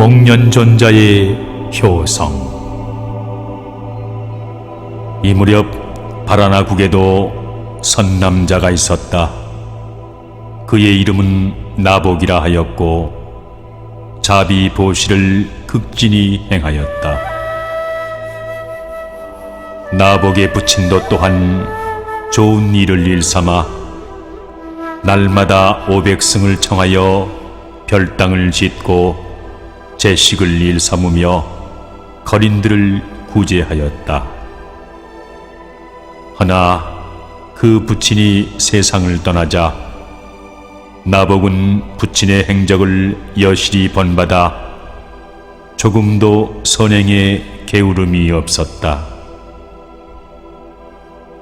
목련존자의 효성. 이 무렵 바라나국에도 선남자가 있었다. 그의 이름은 나복이라 하였고 자비보시를 극진히 행하였다. 나복의 부친도 또한 좋은 일을 일삼아 날마다 500승을 청하여 별당을 짓고 제식을 일삼으며 거린들을 구제하였다. 허나 그 부친이 세상을 떠나자 나복은 부친의 행적을 여실히 본받아 조금도 선행에 게으름이 없었다.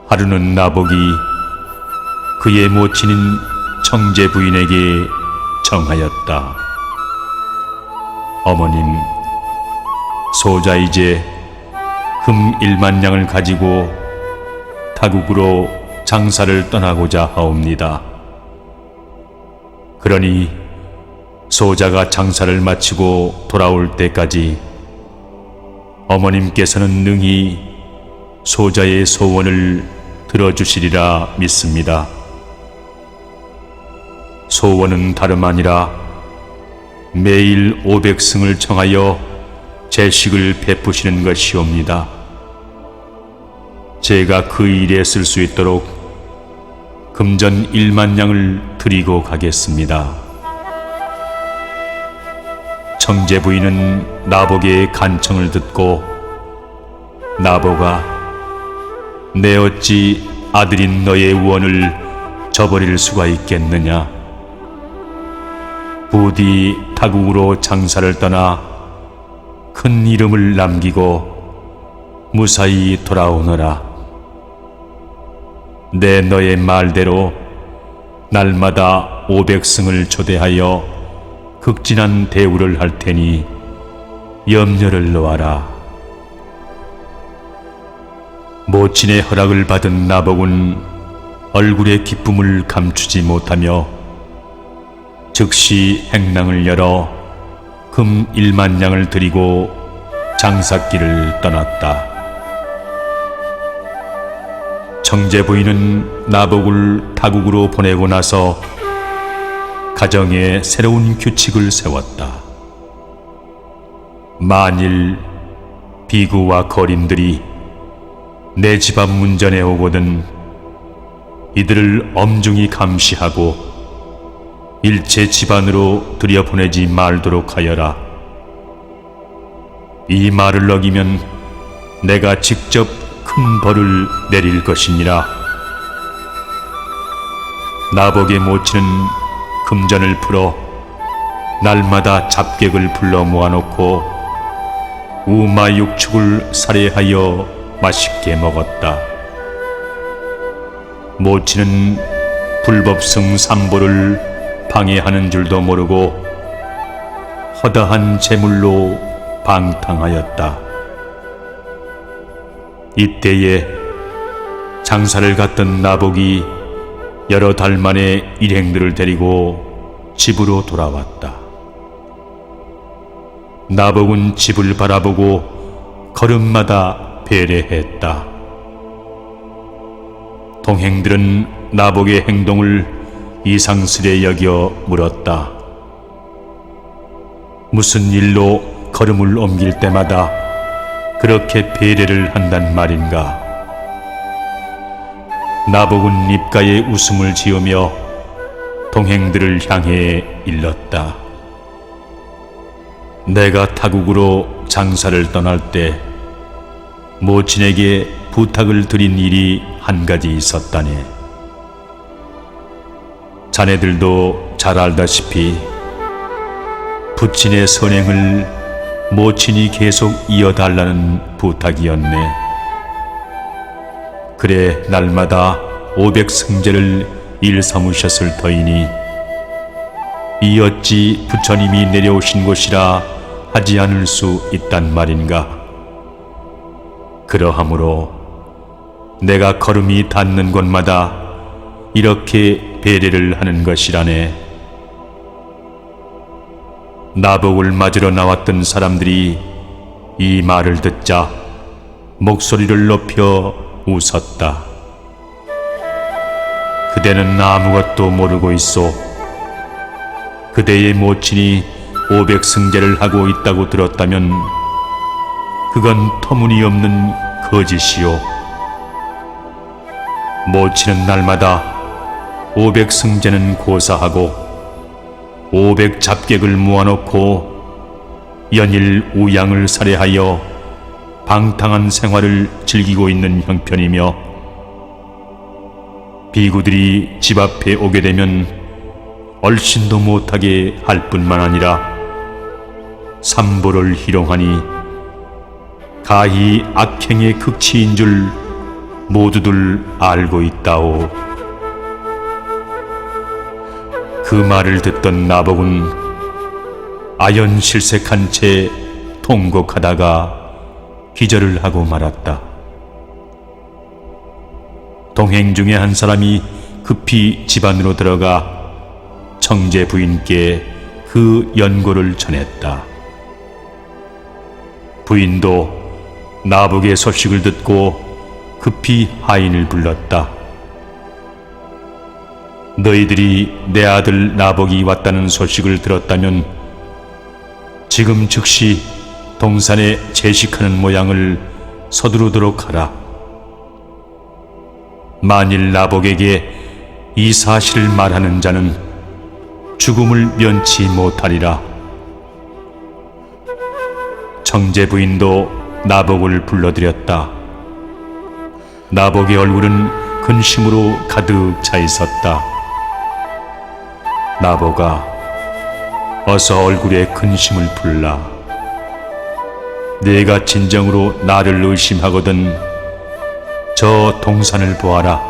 하루는 나복이 그의 모친인 청제 부인에게 청하였다. 어머님, 소자 이제 금 1만 냥을 가지고 타국으로 장사를 떠나고자 하옵니다. 그러니 소자가 장사를 마치고 돌아올 때까지 어머님께서는 능히 소자의 소원을 들어주시리라 믿습니다. 소원은 다름 아니라 매일 500승을 청하여 제식을 베푸시는 것이옵니다. 제가 그 일에 쓸 수 있도록 금전 1만 냥을 드리고 가겠습니다. 청제 부인은 나복의 간청을 듣고 나복아, 내 어찌 아들인 너의 우원을 저버릴 수가 있겠느냐. 부디 타국으로 장사를 떠나 큰 이름을 남기고 무사히 돌아오너라. 내 너의 말대로 날마다 500승을 초대하여 극진한 대우를 할 테니 염려를 놓아라. 모친의 허락을 받은 나복은 얼굴의 기쁨을 감추지 못하며 즉시 행랑을 열어 금 1만 냥을 드리고 장사길을 떠났다. 청제 부인은 나복을 타국으로 보내고 나서 가정에 새로운 규칙을 세웠다. 만일 비구와 거린들이 내 집 앞 문전에 오거든 이들을 엄중히 감시하고 일체 집안으로 들여보내지 말도록 하여라. 이 말을 어기면 내가 직접 큰 벌을 내릴 것이니라. 나복의 모친은 금전을 풀어 날마다 잡객을 불러 모아놓고 우마육축을 살해하여 맛있게 먹었다. 모친은 불법승 삼보를 방해하는 줄도 모르고 허다한 재물로 방탕하였다. 이때에 장사를 갔던 나복이 여러 달 만에 일행들을 데리고 집으로 돌아왔다. 나복은 집을 바라보고 걸음마다 배려했다. 동행들은 나복의 행동을 이상스레 여겨 물었다. 무슨 일로 걸음을 옮길 때마다 그렇게 배려를 한단 말인가? 나복은 입가에 웃음을 지으며 동행들을 향해 일렀다. 내가 타국으로 장사를 떠날 때 모친에게 부탁을 드린 일이 한 가지 있었다네. 자네들도 잘 알다시피 부친의 선행을 모친이 계속 이어달라는 부탁이었네. 그래 날마다 500승제를 일삼으셨을 터이니 이 어찌 부처님이 내려오신 곳이라 하지 않을 수 있단 말인가. 그러하므로 내가 걸음이 닿는 곳마다 이렇게 배려를 하는 것이라네. 나복을 맞으러 나왔던 사람들이 이 말을 듣자 목소리를 높여 웃었다. 그대는 아무것도 모르고 있소. 그대의 모친이 500승제를 하고 있다고 들었다면 그건 터무니없는 거짓이요. 모친은 날마다 500승제는 고사하고 500잡객을 모아놓고 연일 우양을 살해하여 방탕한 생활을 즐기고 있는 형편이며, 비구들이 집 앞에 오게 되면 얼씬도 못하게 할 뿐만 아니라 삼보를 희롱하니 가히 악행의 극치인 줄 모두들 알고 있다오. 그 말을 듣던 나복은 아연실색한 채 통곡하다가 기절을 하고 말았다. 동행 중에 한 사람이 급히 집 안으로 들어가 청제 부인께 그 연고를 전했다. 부인도 나복의 소식을 듣고 급히 하인을 불렀다. 너희들이 내 아들 나복이 왔다는 소식을 들었다면 지금 즉시 동산에 제식하는 모양을 서두르도록 하라. 만일 나복에게 이 사실을 말하는 자는 죽음을 면치 못하리라. 청제 부인도 나복을 불러들였다. 나복의 얼굴은 근심으로 가득 차 있었다. 나복아, 어서 얼굴에 근심을 풀라. 네가 진정으로 나를 의심하거든 저 동산을 보아라.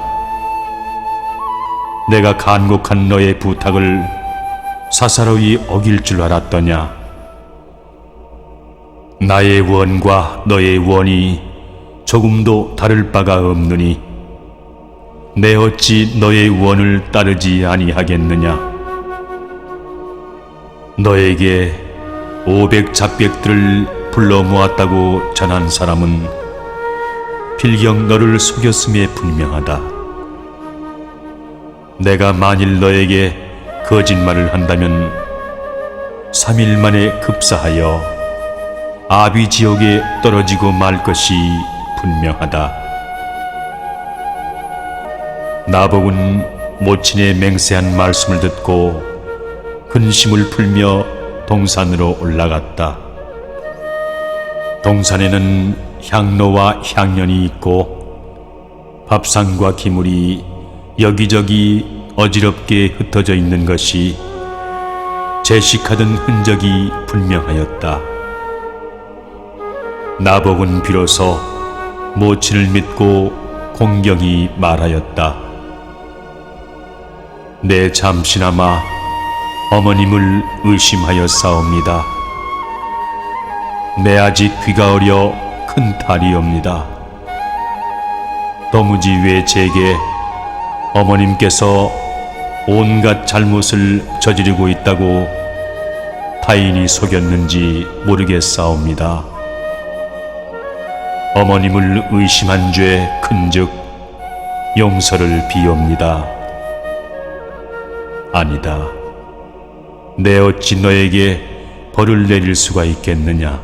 내가 간곡한 너의 부탁을 사사로이 어길 줄 알았더냐. 나의 원과 너의 원이 조금도 다를 바가 없느니 내 어찌 너의 원을 따르지 아니하겠느냐. 너에게 500잡객들을 불러 모았다고 전한 사람은 필경 너를 속였음에 분명하다. 내가 만일 너에게 거짓말을 한다면 3일 만에 급사하여 아비지옥에 떨어지고 말 것이 분명하다. 나복은 모친의 맹세한 말씀을 듣고 근심을 풀며 동산으로 올라갔다. 동산에는 향로와 향연이 있고 밥상과 기물이 여기저기 어지럽게 흩어져 있는 것이 제식하던 흔적이 분명하였다. 나복은 비로소 모친을 믿고 공경히 말하였다. 내 잠시나마 어머님을 의심하였사옵니다. 내 아직 귀가 어려 큰 탈이옵니다. 도무지 왜 제게 어머님께서 온갖 잘못을 저지르고 있다고 타인이 속였는지 모르겠사옵니다. 어머님을 의심한 죄 큰즉 용서를 비옵니다. 아니다. 내 어찌 너에게 벌을 내릴 수가 있겠느냐.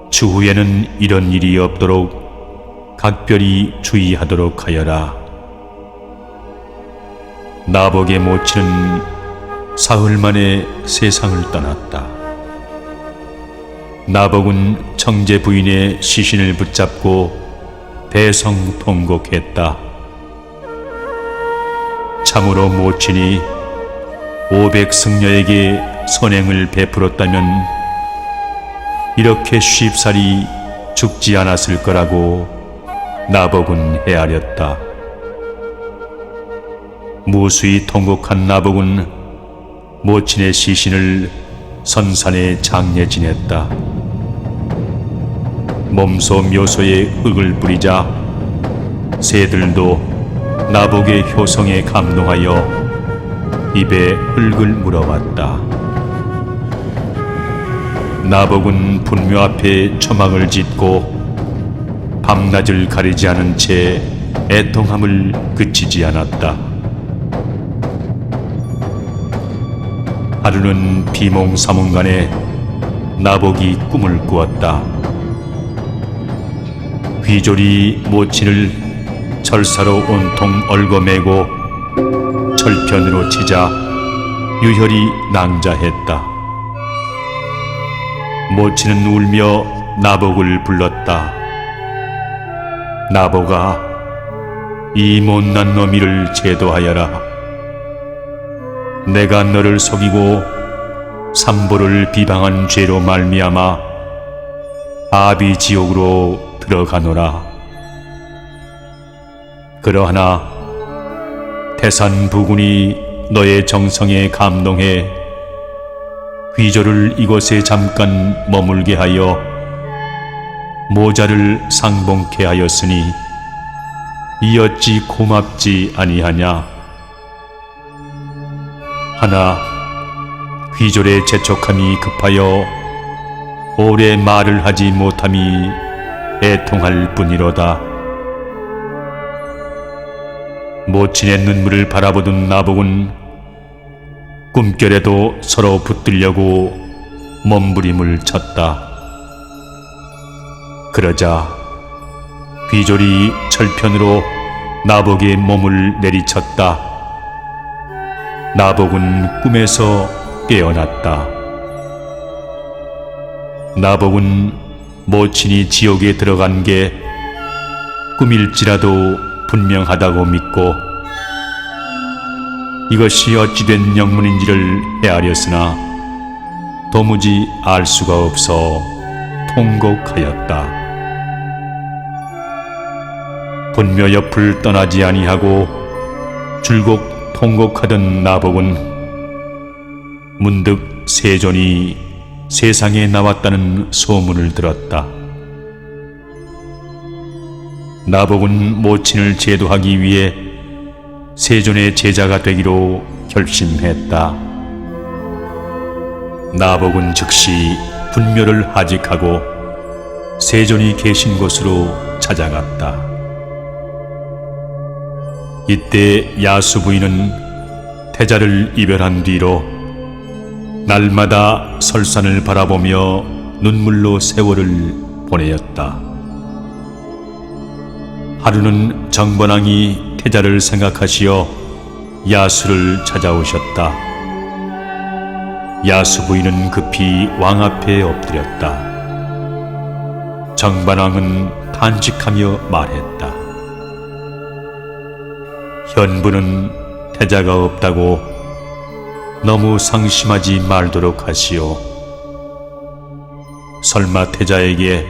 추후에는 이런 일이 없도록 각별히 주의하도록 하여라. 나복의 모친은 사흘 만에 세상을 떠났다. 나복은 청제 부인의 시신을 붙잡고 대성통곡했다. 참으로 모친이 500승려에게 선행을 베풀었다면 이렇게 쉽사리 죽지 않았을 거라고 나복은 헤아렸다. 무수히 통곡한 나복은 모친의 시신을 선산에 장례 지냈다. 몸소 묘소에 흙을 뿌리자 새들도 나복의 효성에 감동하여 입에 흙을 물어왔다. 나복은 분묘 앞에 초막을 짓고 밤낮을 가리지 않은 채 애통함을 그치지 않았다. 하루는 비몽사몽간에 나복이 꿈을 꾸었다. 귀졸이 모친을 철사로 온통 얽어매고 철편으로 치자 유혈이 낭자했다. 모친은 울며 나복을 불렀다. 나복아, 이 못난 놈이를 제도하여라. 내가 너를 속이고 삼보를 비방한 죄로 말미암아 아비지옥으로 들어가노라. 그러하나 태산 부군이 너의 정성에 감동해 귀졸을 이곳에 잠깐 머물게 하여 모자를 상봉케 하였으니 이 어찌 고맙지 아니하냐. 하나 귀졸의 재촉함이 급하여 오래 말을 하지 못함이 애통할 뿐이로다. 모친의 눈물을 바라보던 나복은 꿈결에도 서로 붙들려고 몸부림을 쳤다. 그러자 귀졸이 철편으로 나복의 몸을 내리쳤다. 나복은 꿈에서 깨어났다. 나복은 모친이 지옥에 들어간 게 꿈일지라도 분명하다고 믿고 이것이 어찌된 영문인지를 헤아렸으나 도무지 알 수가 없어 통곡하였다. 분묘 옆을 떠나지 아니하고 줄곧 통곡하던 나복은 문득 세존이 세상에 나왔다는 소문을 들었다. 나복은 모친을 제도하기 위해 세존의 제자가 되기로 결심했다. 나복은 즉시 분묘를 하직하고 세존이 계신 곳으로 찾아갔다. 이때 야수 부인은 태자를 이별한 뒤로 날마다 설산을 바라보며 눈물로 세월을 보내었다. 하루는 정번왕이 태자를 생각하시어 야수를 찾아오셨다. 야수 부인은 급히 왕 앞에 엎드렸다. 정번왕은 탄식하며 말했다. 현부는 태자가 없다고 너무 상심하지 말도록 하시오. 설마 태자에게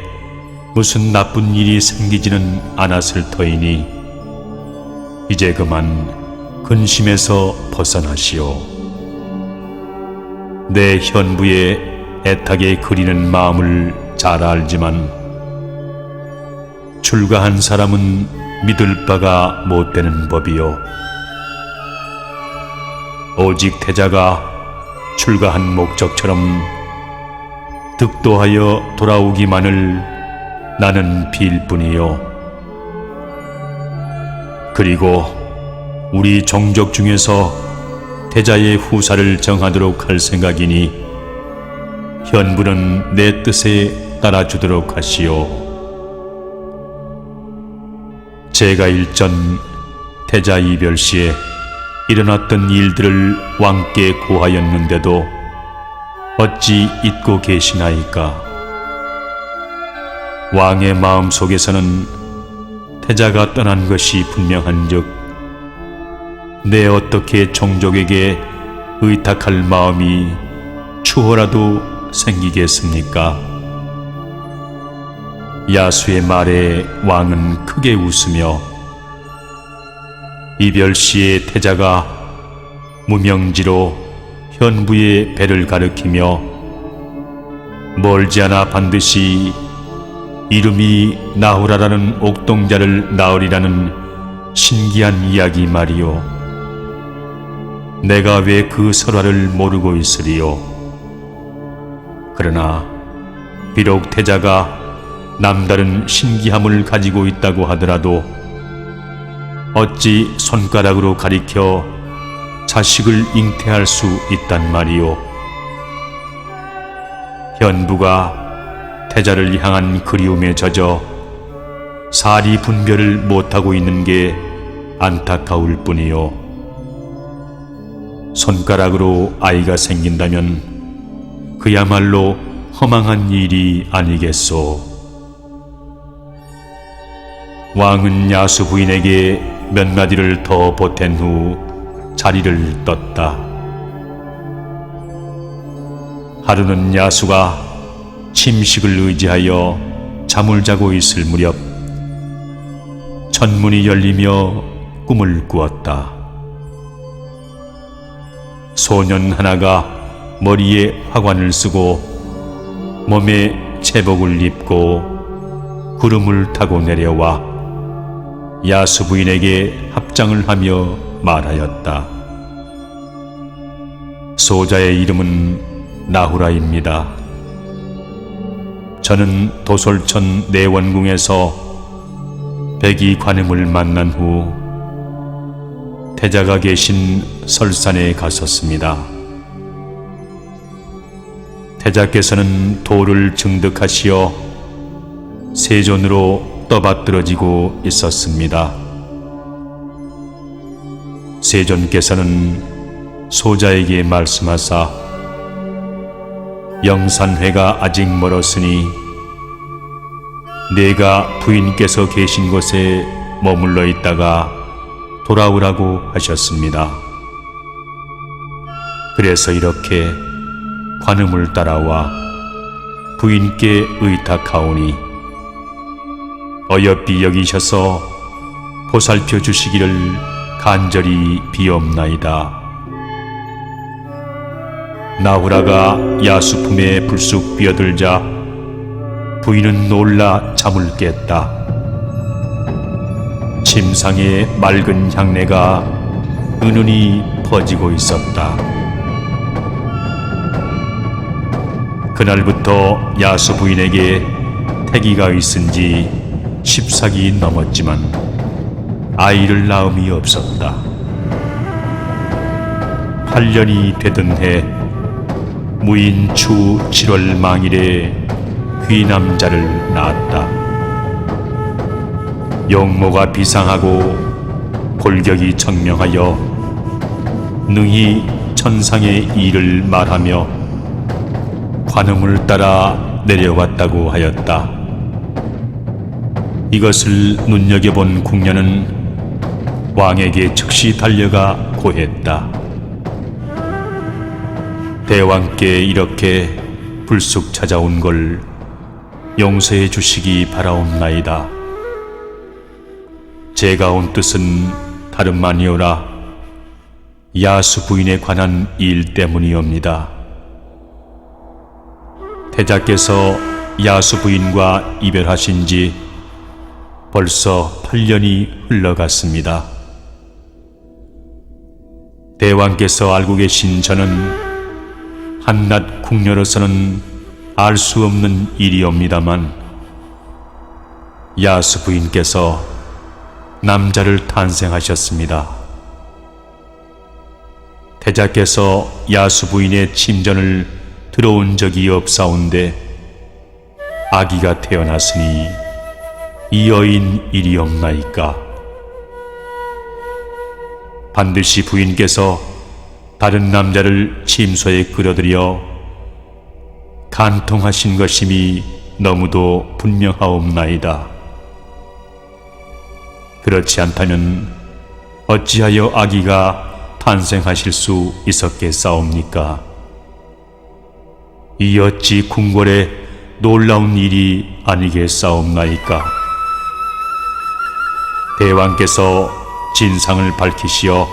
무슨 나쁜 일이 생기지는 않았을 터이니 이제 그만 근심에서 벗어나시오. 내 현부의 애타게 그리는 마음을 잘 알지만 출가한 사람은 믿을 바가 못 되는 법이요. 오직 태자가 출가한 목적처럼 득도하여 돌아오기만을 나는 빌 뿐이요. 그리고 우리 종족 중에서 태자의 후사를 정하도록 할 생각이니 현부는 내 뜻에 따라주도록 하시오. 제가 일전 태자 이별 시에 일어났던 일들을 왕께 고하였는데도 어찌 잊고 계시나이까. 왕의 마음속에서는 태자가 떠난 것이 분명한즉 내 어떻게 종족에게 의탁할 마음이 추호라도 생기겠습니까? 야수의 말에 왕은 크게 웃으며 이별 시에 태자가 무명지로 현부의 배를 가리키며 멀지 않아 반드시 이름이 나후라라는 옥동자를 낳으리라는 신기한 이야기 말이오. 내가 왜 그 설화를 모르고 있으리요. 그러나 비록 태자가 남다른 신기함을 가지고 있다고 하더라도 어찌 손가락으로 가리켜 자식을 잉태할 수 있단 말이오. 현부가 태자를 향한 그리움에 젖어 사리 분별을 못하고 있는 게 안타까울 뿐이요. 손가락으로 아이가 생긴다면 그야말로 허망한 일이 아니겠소. 왕은 야수 부인에게 몇 마디를 더 보탠 후 자리를 떴다. 하루는 야수가 침식을 의지하여 잠을 자고 있을 무렵 천문이 열리며 꿈을 꾸었다. 소년 하나가 머리에 화관을 쓰고 몸에 제복을 입고 구름을 타고 내려와 야수 부인에게 합장을 하며 말하였다. 소자의 이름은 나후라입니다. 저는 도솔천 내원궁에서 백이 관음을 만난 후 태자가 계신 설산에 갔었습니다. 태자께서는 돌을 증득하시어 세존으로 떠받들어지고 있었습니다. 세존께서는 소자에게 말씀하사 영산회가 아직 멀었으니 내가 부인께서 계신 곳에 머물러 있다가 돌아오라고 하셨습니다. 그래서 이렇게 관음을 따라와 부인께 의탁하오니 어여삐 여기셔서 보살펴 주시기를 간절히 비옵나이다. 나후라가 야수 품에 불쑥 뛰어들자 부인은 놀라 잠을 깼다. 침상에 맑은 향내가 은은히 퍼지고 있었다. 그날부터 야수 부인에게 태기가 있은지 14기 넘었지만 아이를 낳음이 없었다. 8년이 되던 해 무인 추 7월 망일에 귀남자를 낳았다. 용모가 비상하고 골격이 청명하여 능히 천상의 일을 말하며 관음을 따라 내려왔다고 하였다. 이것을 눈여겨본 궁녀는 왕에게 즉시 달려가 고했다. 대왕께 이렇게 불쑥 찾아온 걸 용서해 주시기 바라옵나이다. 제가 온 뜻은 다름 아니오라 야수 부인에 관한 일 때문이옵니다. 태자께서 야수 부인과 이별하신 지 벌써 8년이 흘러갔습니다. 대왕께서 알고 계신 저는 한낱 궁녀로서는 알 수 없는 일이옵니다만 야수 부인께서 남자를 탄생하셨습니다. 태자께서 야수 부인의 침전을 들어온 적이 없사온데 아기가 태어났으니 이 여인 일이옵나이까. 반드시 부인께서 다른 남자를 침소에 끌어들여 간통하신 것임이 너무도 분명하옵나이다. 그렇지 않다면 어찌하여 아기가 탄생하실 수 있었겠사옵니까? 이 어찌 궁궐의 놀라운 일이 아니겠사옵나이까? 대왕께서 진상을 밝히시어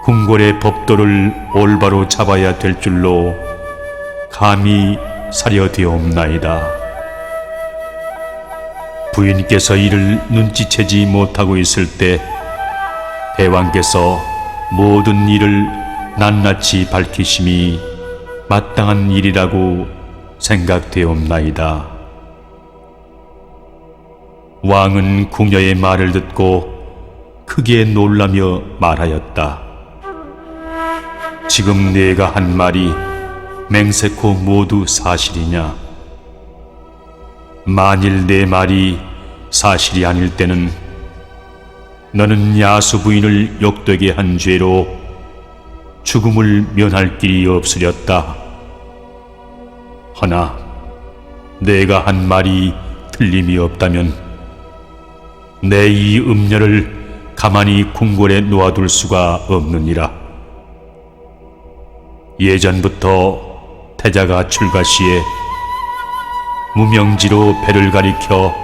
궁궐의 법도를 올바로 잡아야 될 줄로 감히 사려되옵나이다. 부인께서 이를 눈치채지 못하고 있을 때 대왕께서 모든 일을 낱낱이 밝히심이 마땅한 일이라고 생각되옵나이다. 왕은 궁녀의 말을 듣고 크게 놀라며 말하였다. 지금 네가 한 말이 맹세코 모두 사실이냐? 만일 내 말이 사실이 아닐 때는 너는 야수 부인을 욕되게 한 죄로 죽음을 면할 길이 없으렸다. 허나 내가 한 말이 틀림이 없다면 내 이 음녀를 가만히 궁궐에 놓아둘 수가 없느니라. 예전부터 태자가 출가 시에 무명지로 배를 가리켜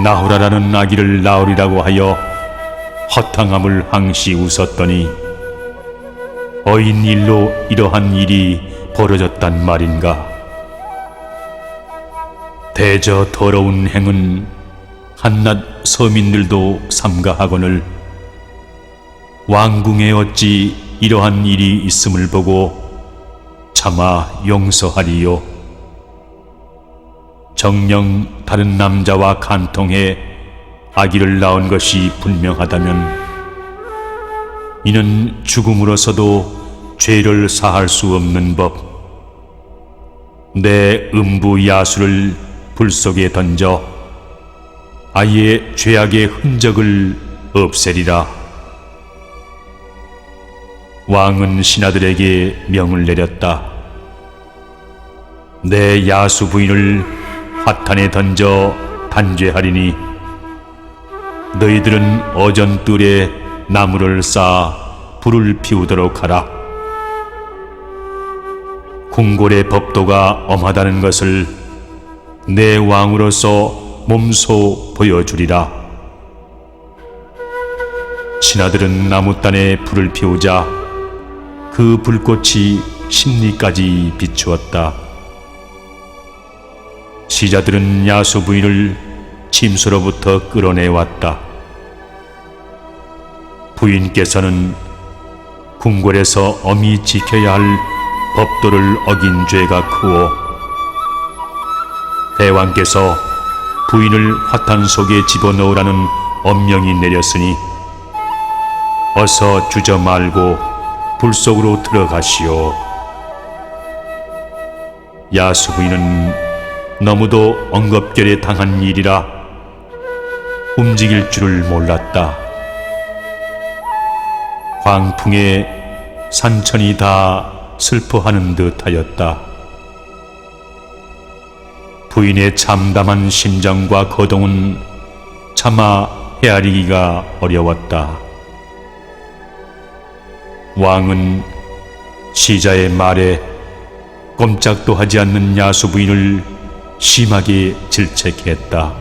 나후라라는 아기를 낳으리라고 하여 허탕함을 항시 웃었더니 어인 일로 이러한 일이 벌어졌단 말인가. 대저 더러운 행은 한낱 서민들도 삼가하거늘 왕궁에 어찌 이러한 일이 있음을 보고 차마 용서하리요. 정녕 다른 남자와 간통해 아기를 낳은 것이 분명하다면 이는 죽음으로서도 죄를 사할 수 없는 법. 내 음부 야수를 불 속에 던져 아예 죄악의 흔적을 없애리라. 왕은 신하들에게 명을 내렸다. 내 야수 부인을 화탄에 던져 단죄하리니 너희들은 어전뜰에 나무를 쌓아 불을 피우도록 하라. 궁궐의 법도가 엄하다는 것을 내 왕으로서 몸소 보여주리라. 신하들은 나무단에 불을 피우자 그 불꽃이 심리까지 비추었다. 시자들은 야수 부인을 침수로부터 끌어내왔다. 부인께서는 궁궐에서 엄히 지켜야 할 법도를 어긴 죄가 크오 대왕께서 부인을 화탄 속에 집어넣으라는 엄명이 내렸으니 어서 주저 말고 불 속으로 들어가시오. 야수 부인은 너무도 엉겁결에 당한 일이라 움직일 줄을 몰랐다. 광풍에 산천이 다 슬퍼하는 듯하였다. 부인의 참담한 심정과 거동은 차마 헤아리기가 어려웠다. 왕은 시자의 말에 꼼짝도 하지 않는 야수 부인을 심하게 질책했다.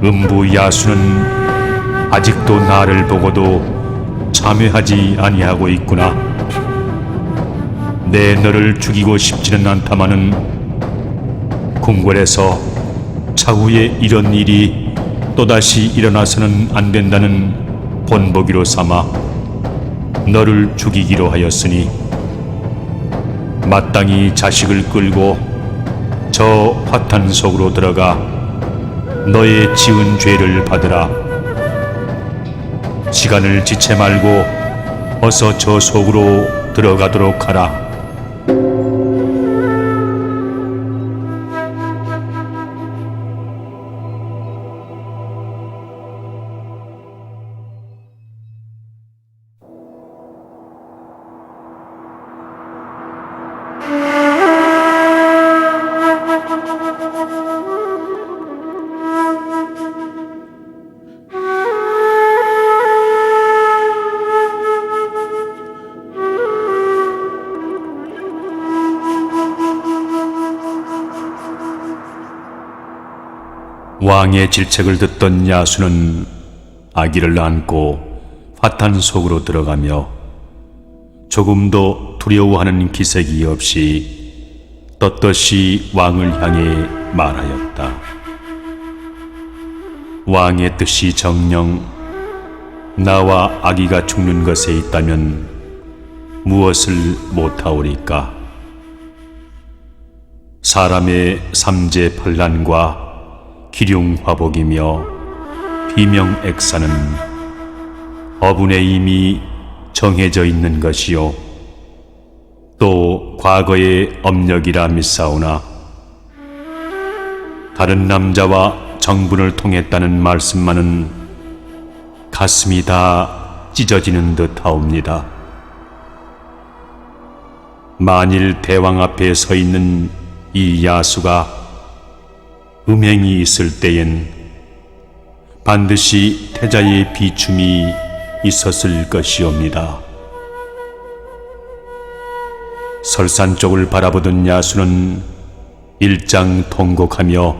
음부 야수는 아직도 나를 보고도 참회하지 아니하고 있구나. 내 너를 죽이고 싶지는 않다마는 궁궐에서 차후에 이런 일이 또다시 일어나서는 안 된다는 본보기로 삼아 너를 죽이기로 하였으니 마땅히 자식을 끌고 저 화탄 속으로 들어가 너의 지은 죄를 받으라. 시간을 지체 말고 어서 저 속으로 들어가도록 하라. 왕의 질책을 듣던 야수는 아기를 안고 화탄 속으로 들어가며 조금도 두려워하는 기색이 없이 떳떳이 왕을 향해 말하였다. 왕의 뜻이 정녕 나와 아기가 죽는 것에 있다면 무엇을 못하오리까? 사람의 삼재팔란과 기륭화복이며 비명액사는 어분에 이미 정해져 있는 것이요 또 과거의 업력이라 믿사오나 다른 남자와 정분을 통했다는 말씀만은 가슴이 다 찢어지는 듯 하옵니다. 만일 대왕 앞에 서 있는 이 야수가 음행이 있을 때엔 반드시 태자의 비춤이 있었을 것이옵니다. 설산 쪽을 바라보던 야수는 일장통곡하며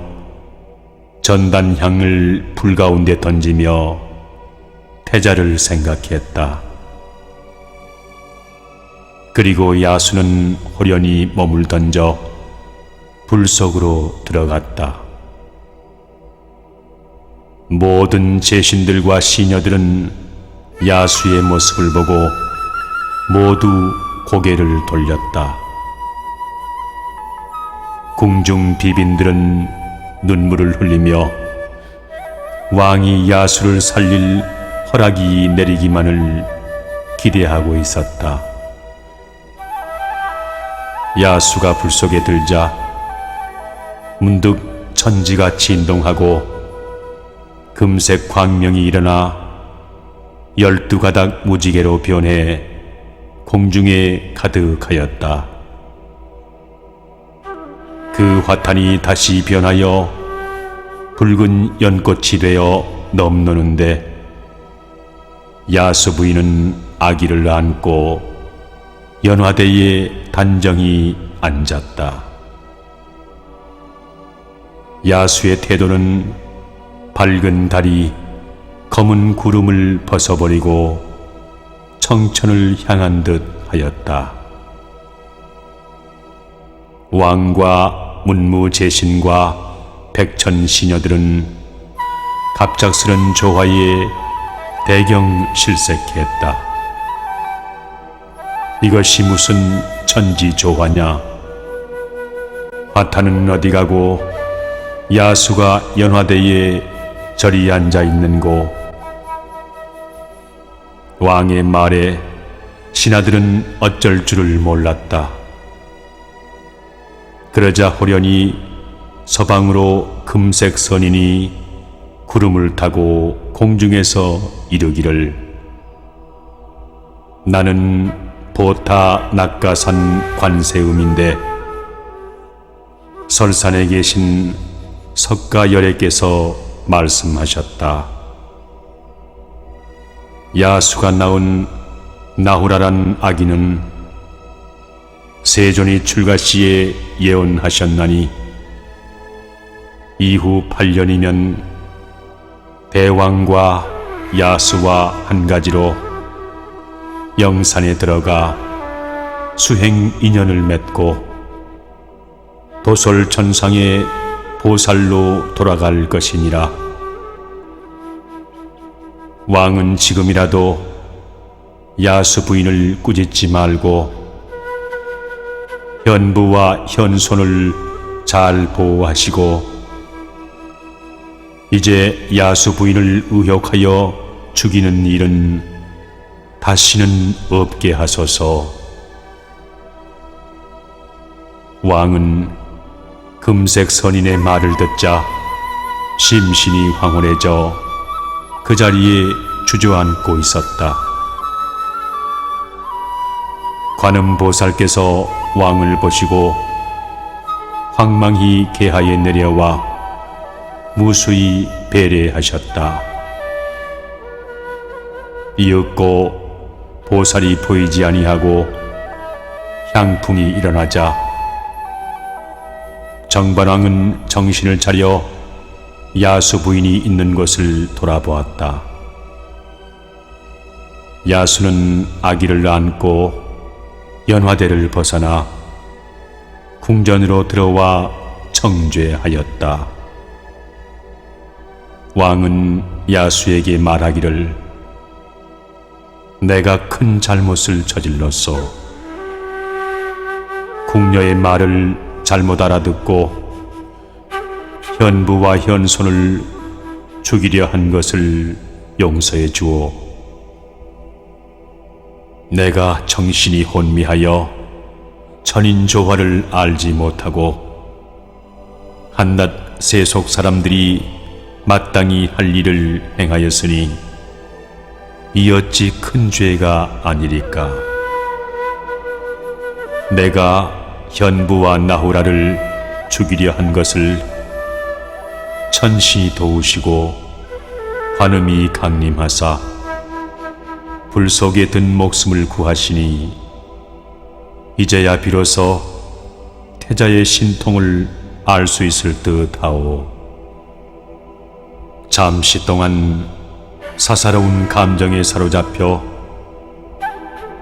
전단향을 불 가운데 던지며 태자를 생각했다. 그리고 야수는 호련히 몸을 던져 불 속으로 들어갔다. 모든 제신들과 시녀들은 야수의 모습을 보고 모두 고개를 돌렸다. 궁중 비빈들은 눈물을 흘리며 왕이 야수를 살릴 허락이 내리기만을 기대하고 있었다. 야수가 불 속에 들자 문득 천지가 진동하고 금색 광명이 일어나 12가닥 무지개로 변해 공중에 가득하였다. 그 화탄이 다시 변하여 붉은 연꽃이 되어 넘노는데 야수 부인은 아기를 안고 연화대에 단정히 앉았다. 야수의 태도는 밝은 달이 검은 구름을 벗어버리고 청천을 향한 듯 하였다. 왕과 문무제신과 백천시녀들은 갑작스런 조화에 대경실색했다. 이것이 무슨 천지조화냐? 화탄은 어디 가고 야수가 연화대에 저리 앉아 있는고? 왕의 말에 신하들은 어쩔 줄을 몰랐다. 그러자 호련히 서방으로 금색 선인이 구름을 타고 공중에서 이르기를 나는 보타 낙가산 관세음인데 설산에 계신 석가열애께서 말씀하셨다. 야수가 낳은 나후라란 아기는 세존이 출가 시에 예언하셨나니 이후 8년이면 대왕과 야수와 한 가지로 영산에 들어가 수행 인연을 맺고 도솔천상의 보살로 돌아갈 것이니라. 왕은 지금이라도 야수 부인을 꾸짖지 말고 현부와 현손을 잘 보호하시고 이제 야수 부인을 의혹하여 죽이는 일은 다시는 없게 하소서. 왕은 금색 선인의 말을 듣자 심신이 황홀해져 그 자리에 주저앉고 있었다. 관음보살께서 왕을 보시고 황망히 계하에 내려와 무수히 배례하셨다. 이윽고 보살이 보이지 아니하고 향풍이 일어나자 정반왕은 정신을 차려 야수 부인이 있는 곳을 돌아보았다. 야수는 아기를 안고 연화대를 벗어나 궁전으로 들어와 청죄하였다. 왕은 야수에게 말하기를 내가 큰 잘못을 저질렀소. 궁녀의 말을 잘못 알아듣고 현부와 현손을 죽이려 한 것을 용서해 주오. 내가 정신이 혼미하여 천인조화를 알지 못하고 한낱 세속 사람들이 마땅히 할 일을 행하였으니 이 어찌 큰 죄가 아니리까. 내가 현부와 나후라를 죽이려 한 것을 천신이 도우시고 관음이 강림하사 불 속에 든 목숨을 구하시니 이제야 비로소 태자의 신통을 알 수 있을 듯하오. 잠시 동안 사사로운 감정에 사로잡혀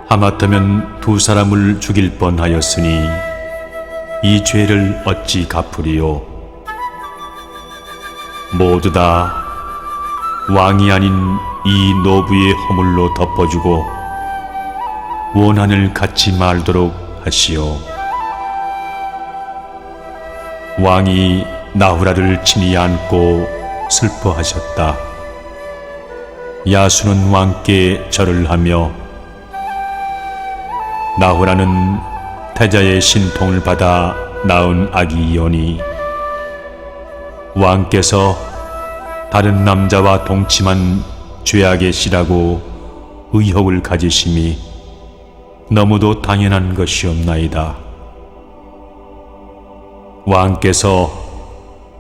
하마터면 두 사람을 죽일 뻔하였으니 이 죄를 어찌 갚으리요. 모두 다 왕이 아닌 이 노부의 허물로 덮어주고 원한을 갖지 말도록 하시오. 왕이 나후라를 친히 안고 슬퍼하셨다. 야수는 왕께 절을 하며 나후라는 태자의 신통을 받아 낳은 아기이오니 왕께서 다른 남자와 동침한 죄악의 씨라고 의혹을 가지심이 너무도 당연한 것이옵나이다. 왕께서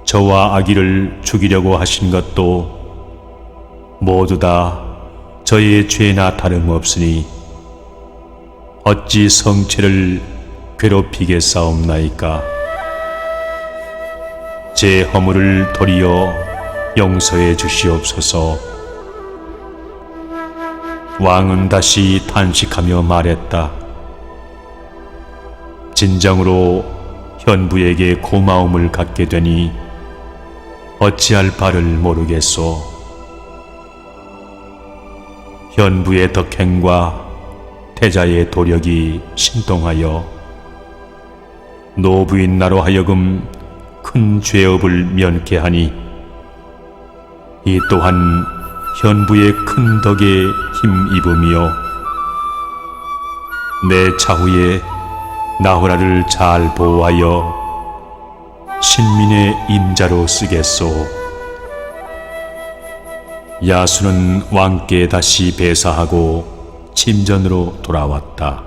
저와 아기를 죽이려고 하신 것도 모두 다 저의 죄나 다름없으니 어찌 성체를 괴롭히겠사옵나이까. 제 허물을 도리어 용서해 주시옵소서. 왕은 다시 탄식하며 말했다. 진정으로 현부에게 고마움을 갖게 되니 어찌할 바를 모르겠소. 현부의 덕행과 태자의 도력이 신동하여 노부인 나로 하여금 큰 죄업을 면케 하니 이 또한 현부의 큰 덕에 힘입으며 내 차후에 나후라를 잘 보호하여 신민의 임자로 쓰겠소. 야수는 왕께 다시 배사하고 침전으로 돌아왔다.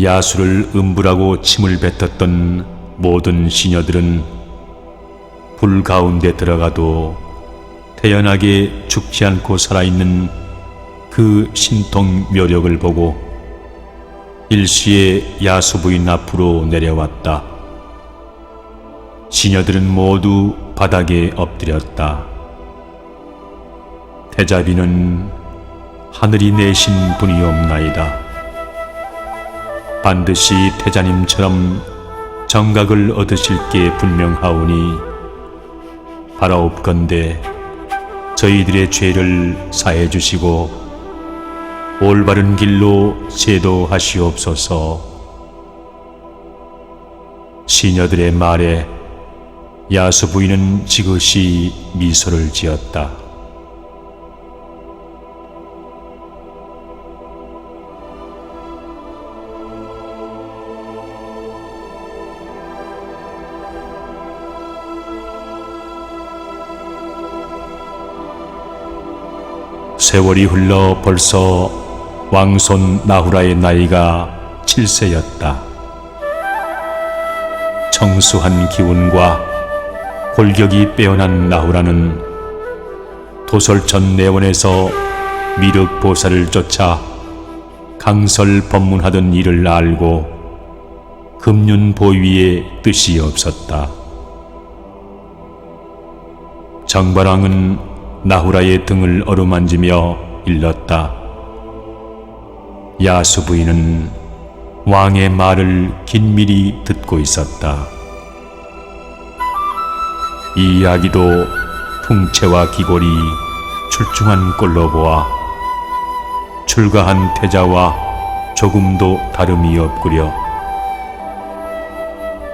야수를 음부라고 침을 뱉었던 모든 시녀들은 불 가운데 들어가도 태연하게 죽지 않고 살아있는 그 신통 묘력을 보고 일시에 야수 부인 앞으로 내려왔다. 시녀들은 모두 바닥에 엎드렸다. 태자비는 하늘이 내신 분이옵나이다. 반드시 태자님처럼 정각을 얻으실 게 분명하오니 바라옵건대 저희들의 죄를 사해 주시고 올바른 길로 제도하시옵소서. 시녀들의 말에 야수 부인은 지그시 미소를 지었다. 세월이 흘러 벌써 왕손 나후라의 나이가 7세였다. 청수한 기운과 골격이 빼어난 나후라는 도솔천 내원에서 미륵보살을 쫓아 강설 법문하던 일을 알고 금륜보위에 뜻이 없었다. 정발왕은 나후라의 등을 어루만지며 일렀다. 야수 부인은 왕의 말을 긴밀히 듣고 있었다. 이 이야기도 풍채와 기골이 출중한 꼴로 보아 출가한 태자와 조금도 다름이 없구려.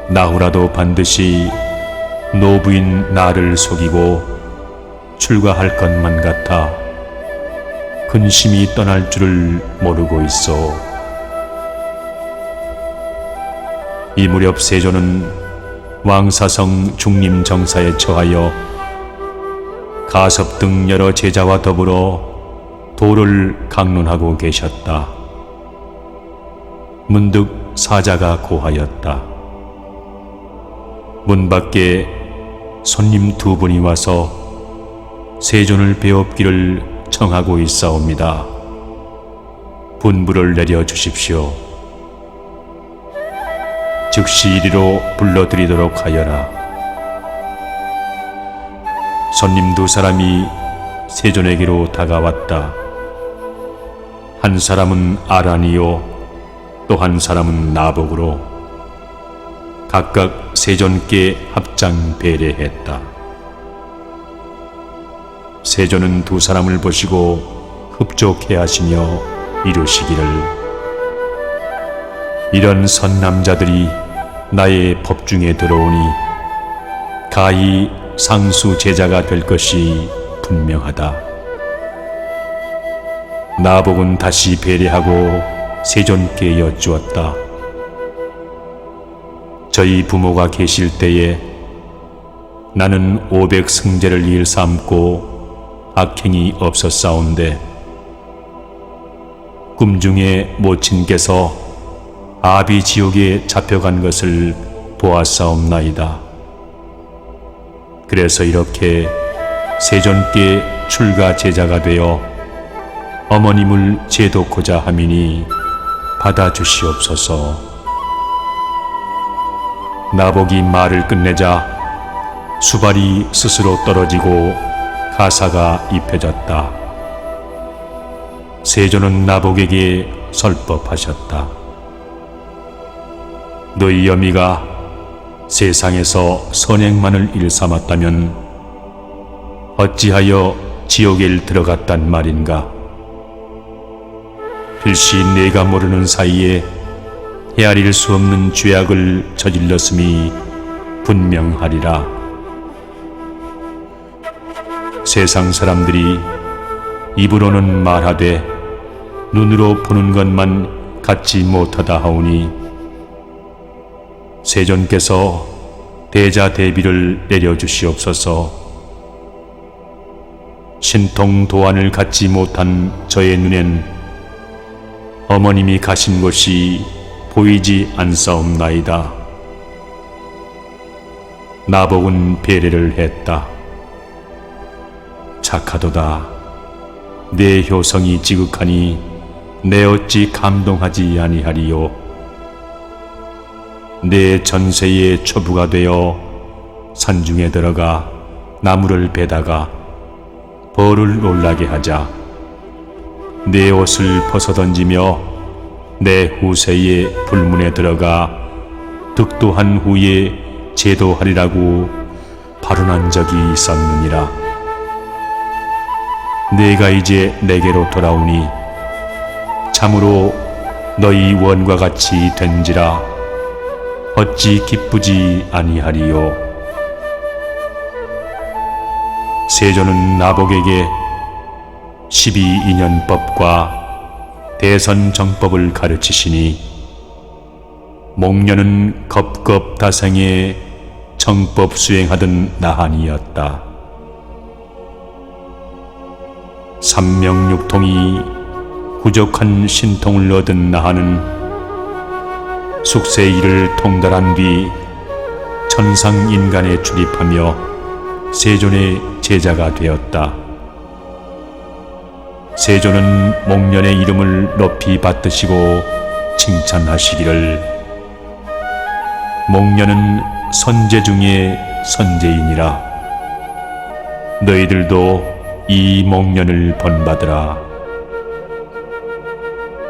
나후라도 반드시 노부인 나를 속이고 출가할 것만 같아 근심이 떠날 줄을 모르고 있어. 이 무렵 세조는 왕사성 중림정사에 처하여 가섭 등 여러 제자와 더불어 도를 강론하고 계셨다. 문득 사자가 고하였다. 문 밖에 손님 두 분이 와서 세존을 배웁기를 청하고 있사옵니다. 분부를 내려주십시오. 즉시 이리로 불러드리도록 하여라. 손님 두 사람이 세존에게로 다가왔다. 한 사람은 아란이요, 또 한 사람은 나복으로 각각 세존께 합장 배례했다. 세존은 두 사람을 보시고 흡족해 하시며 이루시기를, 이런 선남자들이 나의 법중에 들어오니 가히 상수 제자가 될 것이 분명하다. 나복은 다시 배례하고 세존께 여쭈었다. 저희 부모가 계실 때에 나는 500승제를 일삼고 악행이 없었사온데 꿈중에 모친께서 아비지옥에 잡혀간 것을 보았사옵나이다. 그래서 이렇게 세존께 출가 제자가 되어 어머님을 제도코자 함이니 받아주시옵소서. 나복이 말을 끝내자 수발이 스스로 떨어지고 가사가 입혀졌다. 세존은 나복에게 설법하셨다. 너희 어미가 세상에서 선행만을 일삼았다면 어찌하여 지옥에 들어갔단 말인가? 필시 내가 모르는 사이에 헤아릴 수 없는 죄악을 저질렀음이 분명하리라. 세상 사람들이 입으로는 말하되 눈으로 보는 것만 갖지 못하다 하오니 세존께서 대자대비를 내려주시옵소서. 신통 도안을 갖지 못한 저의 눈엔 어머님이 가신 곳이 보이지 않사옵나이다. 나복은 배례를 했다. 착하도다. 내 효성이 지극하니 내 어찌 감동하지 아니하리요. 내 전세의 초부가 되어 산중에 들어가 나무를 베다가 벌을 놀라게 하자. 내 옷을 벗어던지며 내 후세의 불문에 들어가 득도한 후에 제도하리라고 발언한 적이 있었느니라. 내가 이제 내게로 돌아오니 참으로 너희 원과 같이 된지라 어찌 기쁘지 아니하리요. 세존은 나복에게 12인연법과 대선정법을 가르치시니 목련은 겁겁다생에 정법 수행하던 나한이었다. 삼명육통이 부족한 신통을 얻은 나한은 숙세 일을 통달한 뒤 천상인간에 출입하며 세존의 제자가 되었다. 세존은 목련의 이름을 높이 받드시고 칭찬하시기를, 목련은 선제 중에 선제이니라. 너희들도 이 목련을 본받으라.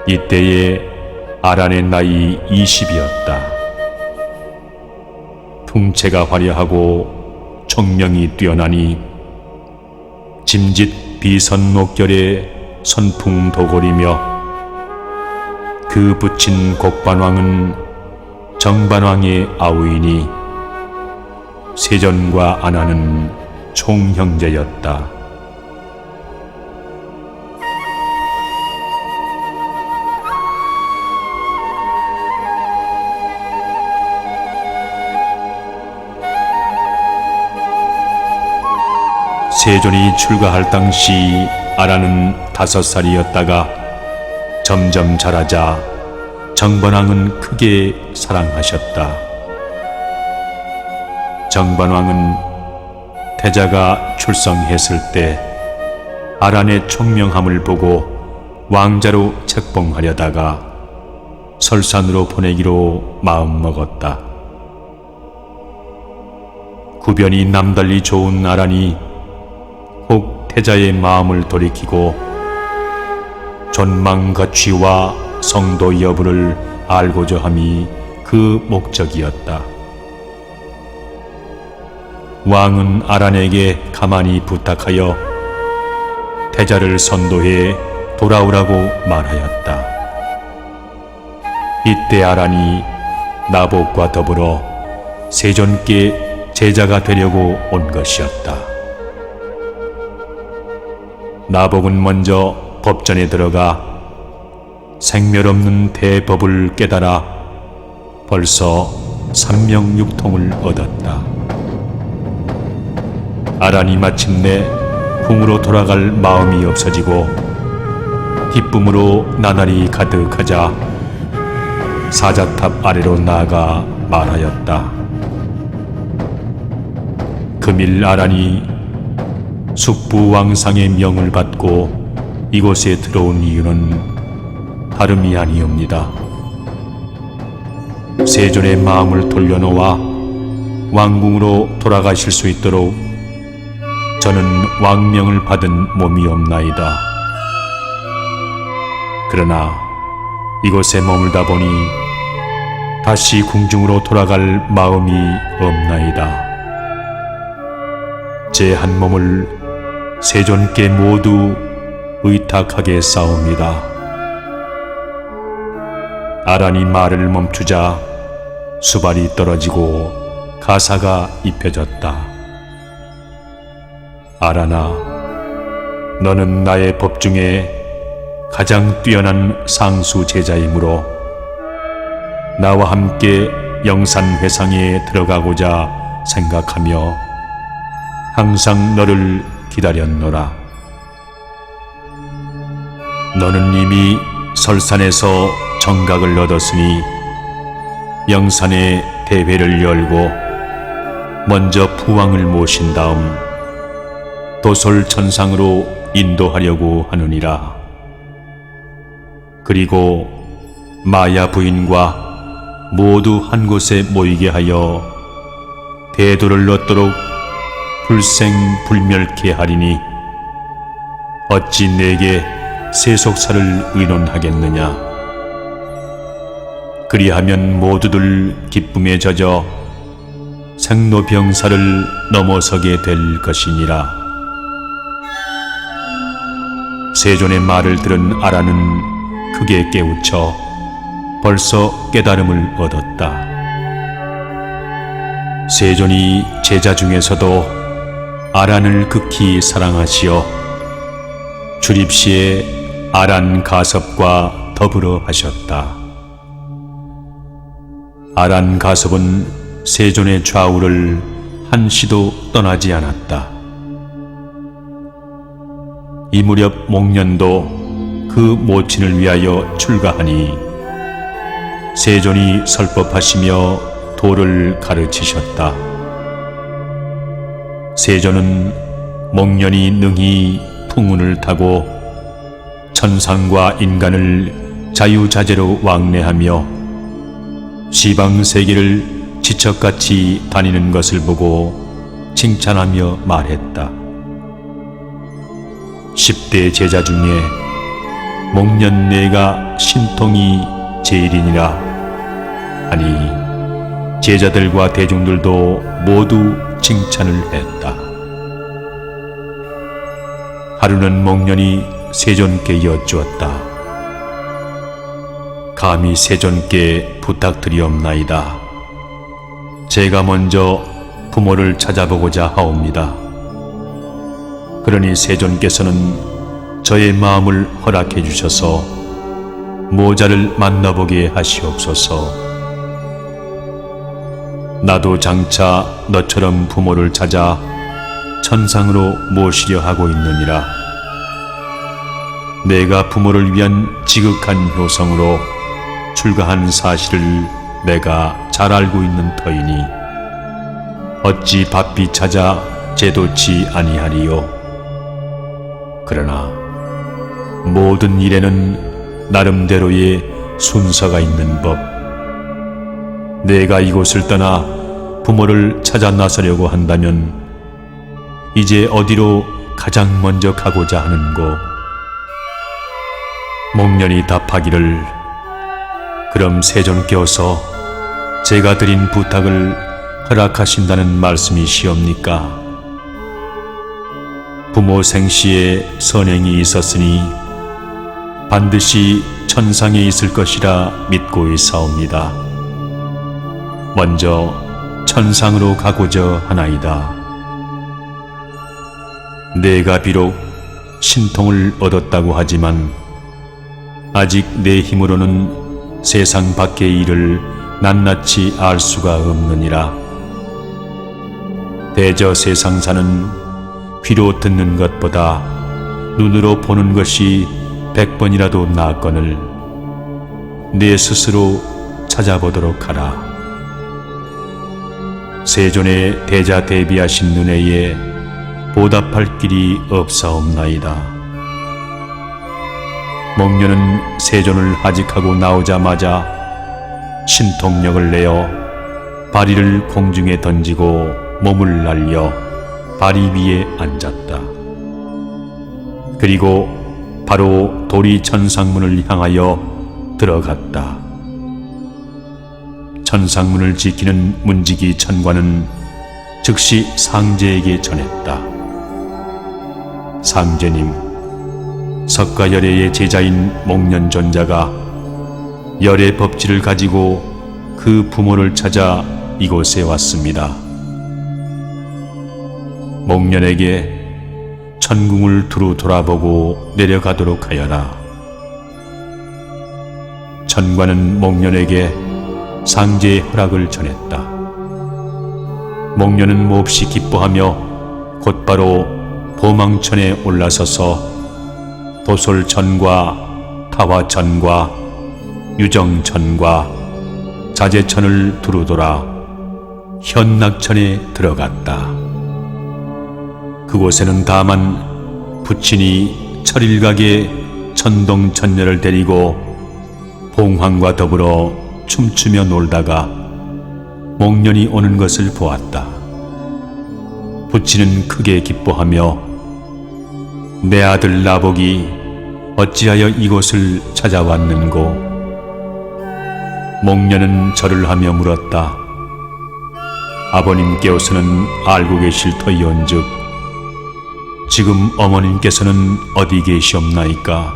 이때에 아란의 나이 20이었다. 풍채가 화려하고 총명이 뛰어나니 짐짓 비선목결에 선풍도골이며 그 붙인 곡반왕은 정반왕의 아우이니 세존과 안하는 총형제였다. 세존이 출가할 당시 아라는 5살이었다가 점점 자라자 정반왕은 크게 사랑하셨다. 정반왕은 태자가 출성했을 때 아란의 총명함을 보고 왕자로 책봉하려다가 설산으로 보내기로 마음먹었다. 구변이 남달리 좋은 아란이 혹 태자의 마음을 돌이키고 존망거취와 성도 여부를 알고자 함이 그 목적이었다. 왕은 아란에게 가만히 부탁하여 태자를 선도해 돌아오라고 말하였다. 이때 아란이 나복과 더불어 세존께 제자가 되려고 온 것이었다. 나복은 먼저 법전에 들어가 생멸없는 대법을 깨달아 벌써 삼명육통을 얻었다. 아란이 마침내 궁으로 돌아갈 마음이 없어지고 기쁨으로 나날이 가득하자 사자탑 아래로 나아가 말하였다. 금일 아란이 숙부왕상의 명을 받고 이곳에 들어온 이유는 다름이 아니옵니다. 세존의 마음을 돌려놓아 왕궁으로 돌아가실 수 있도록 저는 왕명을 받은 몸이옵나이다. 그러나 이곳에 머물다 보니 다시 궁중으로 돌아갈 마음이 없나이다. 제 한 몸을 세존께 모두 의탁하게 싸웁니다. 아란이 말을 멈추자 수발이 떨어지고 가사가 입혀졌다. 아란아, 너는 나의 법 중에 가장 뛰어난 상수 제자이므로 나와 함께 영산회상에 들어가고자 생각하며 항상 너를 기다렸노라. 너는 이미 설산에서 정각을 얻었으니 영산의 대회를 열고 먼저 부왕을 모신 다음 도솔천상으로 인도하려고 하느니라. 그리고 마야 부인과 모두 한 곳에 모이게 하여 대도를 얻도록 불생불멸케 하리니 어찌 내게 세속사를 의논하겠느냐. 그리하면 모두들 기쁨에 젖어 생로병사를 넘어서게 될 것이니라. 세존의 말을 들은 아란은 크게 깨우쳐 벌써 깨달음을 얻었다. 세존이 제자 중에서도 아란을 극히 사랑하시어 출입시에 아란 가섭과 더불어 하셨다. 아란 가섭은 세존의 좌우를 한시도 떠나지 않았다. 이 무렵 목련도 그 모친을 위하여 출가하니 세존이 설법하시며 도를 가르치셨다. 세존은 목련이 능히 풍운을 타고 천상과 인간을 자유자재로 왕래하며 시방세계를 지척같이 다니는 것을 보고 칭찬하며 말했다. 10대 제자 중에 목련내가 신통이 제일이니라 하니 제자들과 대중들도 모두 칭찬을 했다. 하루는 목련이 세존께 여쭈었다. 감히 세존께 부탁드리옵나이다. 제가 먼저 부모를 찾아보고자 하옵니다. 그러니 세존께서는 저의 마음을 허락해 주셔서 모자를 만나보게 하시옵소서. 나도 장차 너처럼 부모를 찾아 천상으로 모시려 하고 있느니라. 내가 부모를 위한 지극한 효성으로 출가한 사실을 내가 잘 알고 있는 터이니 어찌 바삐 찾아 제도치 아니하리요. 그러나 모든 일에는 나름대로의 순서가 있는 법. 내가 이곳을 떠나 부모를 찾아 나서려고 한다면 이제 어디로 가장 먼저 가고자 하는고? 목련이 답하기를, 그럼 세존께서 제가 드린 부탁을 허락하신다는 말씀이시옵니까? 부모 생시에 선행이 있었으니 반드시 천상에 있을 것이라 믿고 있사옵니다. 먼저 천상으로 가고자 하나이다. 내가 비록 신통을 얻었다고 하지만 아직 내 힘으로는 세상 밖의 일을 낱낱이 알 수가 없느니라. 대저 세상사는 귀로 듣는 것보다 눈으로 보는 것이 100번이라도 낫거늘 내 스스로 찾아보도록 하라. 세존의 대자대비하신 눈에에 보답할 길이 없사옵나이다. 목련은 세존을 하직하고 나오자마자 신통력을 내어 바리를 공중에 던지고 몸을 날려 바리 위에 앉았다. 그리고 바로 도리 천상문을 향하여 들어갔다. 천상문을 지키는 문지기 천관은 즉시 상제에게 전했다. 상제님, 석가열애의 제자인 목련존자가 열애 법지를 가지고 그 부모를 찾아 이곳에 왔습니다. 목련에게 천궁을 두루 돌아보고 내려가도록 하여라. 천관은 목련에게 상제의 허락을 전했다. 목련은 몹시 기뻐하며 곧바로 보망천에 올라서서 도솔천과 타화천과 유정천과 자제천을 두루 돌아 현낙천에 들어갔다. 그곳에는 다만 부친이 철일각의 천동천녀를 데리고 봉황과 더불어 춤추며 놀다가 목련이 오는 것을 보았다. 부친은 크게 기뻐하며 내 아들 나복이 어찌하여 이곳을 찾아왔는고? 목련은 절을 하며 물었다. 아버님께서는 알고 계실 터이온즉 지금 어머님께서는 어디 계시옵나이까?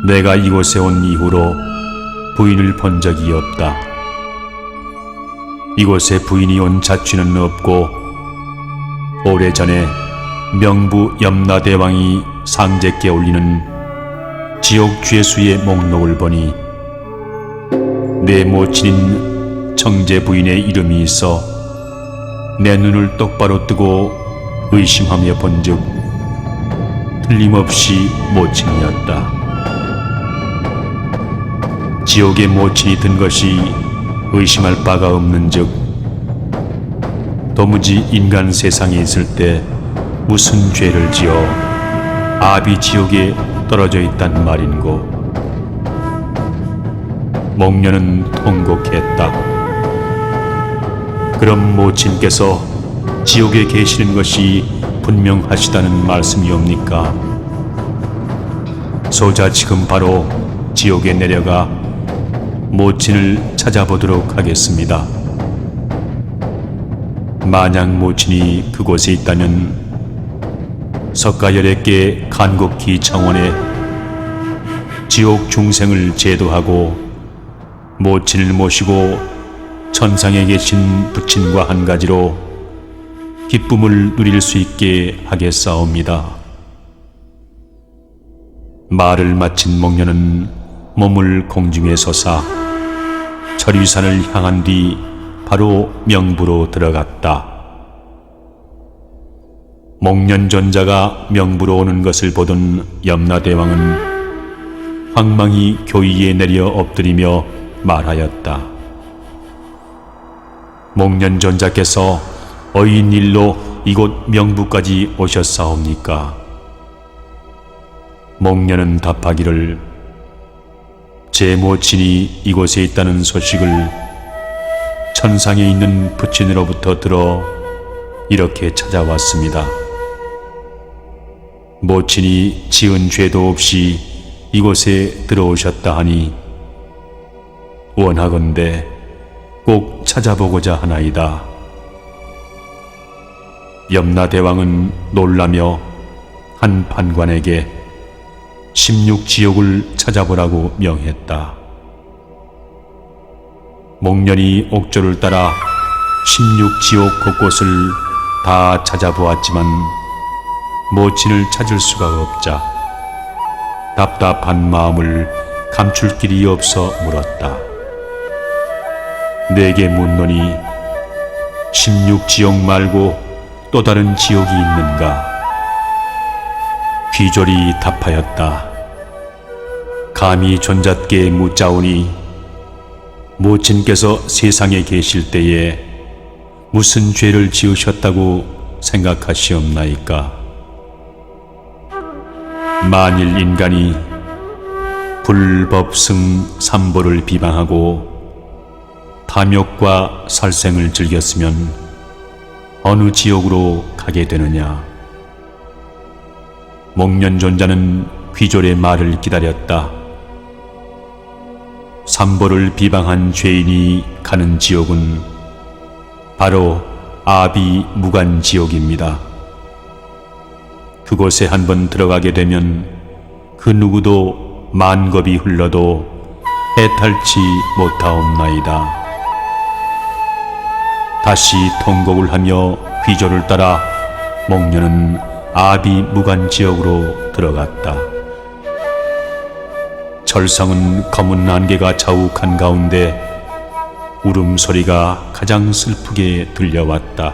내가 이곳에 온 이후로 부인을 본 적이 없다. 이곳에 부인이 온 자취는 없고 오래전에 명부 염라대왕이 상제께 올리는 지옥 죄수의 목록을 보니 내 모친인 청제 부인의 이름이 있어 내 눈을 똑바로 뜨고 의심하며 본즉 틀림없이 모친이었다. 지옥의 모친이 든 것이 의심할 바가 없는즉 도무지 인간 세상에 있을 때 무슨 죄를 지어 아비 지옥에 떨어져 있단 말인고? 목련은 통곡했다. 그럼 모친께서 지옥에 계시는 것이 분명하시다는 말씀이옵니까? 소자 지금 바로 지옥에 내려가 모친을 찾아보도록 하겠습니다. 만약 모친이 그곳에 있다면 석가열애께 간곡히 청원해 지옥 중생을 제도하고 모친을 모시고 천상에 계신 부친과 한 가지로 기쁨을 누릴 수 있게 하겠사옵니다. 말을 마친 목련은 몸을 공중에 솟아 철위산을 향한 뒤 바로 명부로 들어갔다. 목련존자가 명부로 오는 것을 보던 염라대왕은 황망히 교의에 내려 엎드리며 말하였다. 목련존자께서 어인 일로 이곳 명부까지 오셨사옵니까? 목련은 답하기를 제 모친이 이곳에 있다는 소식을 천상에 있는 부친으로부터 들어 이렇게 찾아왔습니다. 모친이 지은 죄도 없이 이곳에 들어오셨다 하니 원하건대 꼭 찾아보고자 하나이다. 염라대왕은 놀라며 한 판관에게 16지옥을 찾아보라고 명했다. 목련이 옥조를 따라 16지옥 곳곳을 다 찾아보았지만 모친을 찾을 수가 없자 답답한 마음을 감출 길이 없어 물었다. 내게 묻노니 16지옥 말고 또 다른 지옥이 있는가? 귀졸이 답하였다. 감히 존잣게 묻자오니 모친께서 세상에 계실 때에 무슨 죄를 지으셨다고 생각하시옵나이까? 만일 인간이 불법승 삼보를 비방하고 탐욕과 살생을 즐겼으면 어느 지옥으로 가게 되느냐? 목련존자는 귀졸의 말을 기다렸다. 삼보를 비방한 죄인이 가는 지옥은 바로 아비무간지옥입니다. 그곳에 한번 들어가게 되면 그 누구도 만겁이 흘러도 해탈치 못하옵나이다. 다시 통곡을 하며 귀졸을 따라 목련은 아비무간지옥으로 들어갔다. 철성은 검은 안개가 자욱한 가운데 울음소리가 가장 슬프게 들려왔다.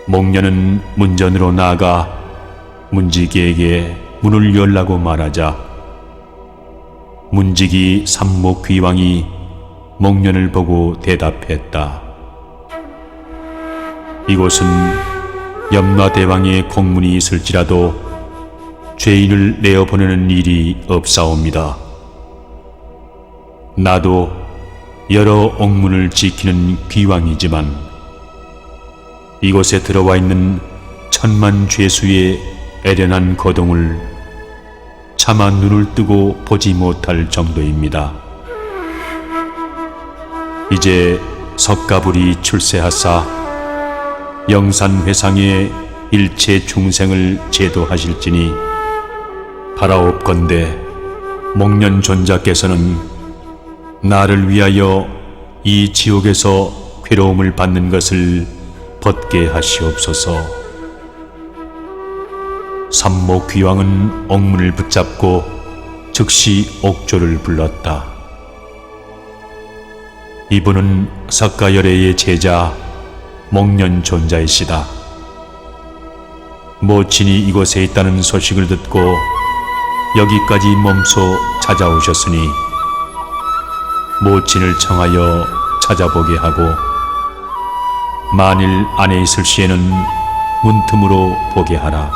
목련은 문전으로 나아가 문지기에게 문을 열라고 말하자 문지기 삼목귀왕이 목련을 보고 대답했다. 이곳은 염라대왕의 공문이 있을지라도 죄인을 내어보내는 일이 없사옵니다. 나도 여러 옥문을 지키는 귀왕이지만 이곳에 들어와 있는 천만 죄수의 애련한 거동을 차마 눈을 뜨고 보지 못할 정도입니다. 이제 석가불이 출세하사 영산회상의 일체 중생을 제도하실지니 바라옵건대 목련존자께서는 나를 위하여 이 지옥에서 괴로움을 받는 것을 벗게 하시옵소서. 삼목귀왕은 옥문을 붙잡고 즉시 옥조를 불렀다. 이분은 석가열애의 제자 목련존자이시다. 모친이 이곳에 있다는 소식을 듣고 여기까지 몸소 찾아오셨으니 모친을 청하여 찾아보게 하고 만일 안에 있을 시에는 문틈으로 보게 하라.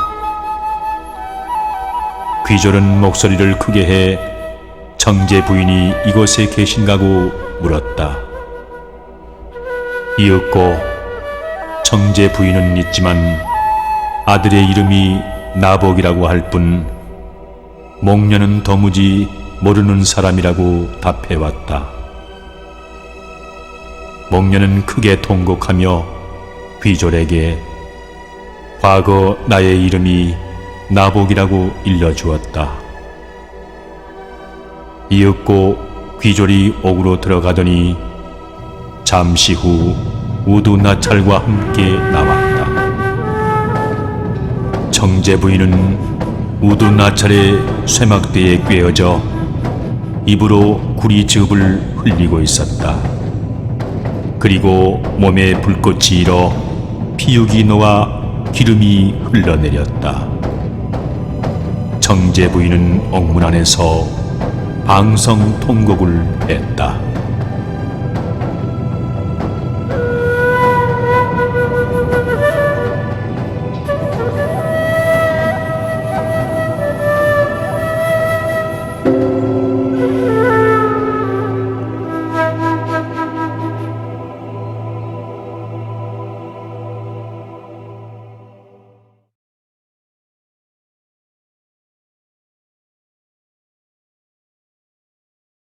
귀졸은 목소리를 크게 해 청제 부인이 이곳에 계신가고 물었다. 이윽고 청제 부인은 있지만 아들의 이름이 나복이라고 할 뿐 목련은 도무지 모르는 사람이라고 답해왔다. 목련은 크게 통곡하며 귀졸에게 과거 나의 이름이 나복이라고 일러주었다. 이윽고 귀졸이 옥으로 들어가더니 잠시 후 우두 나찰과 함께 나왔다. 정제 부인은 우두 나찰의 쇠막대에 꿰어져 입으로 구리즙을 흘리고 있었다. 그리고 몸에 불꽃이 일어 피육이 녹아 기름이 흘러내렸다. 정제 부인은 옥문 안에서 방성통곡을 했다.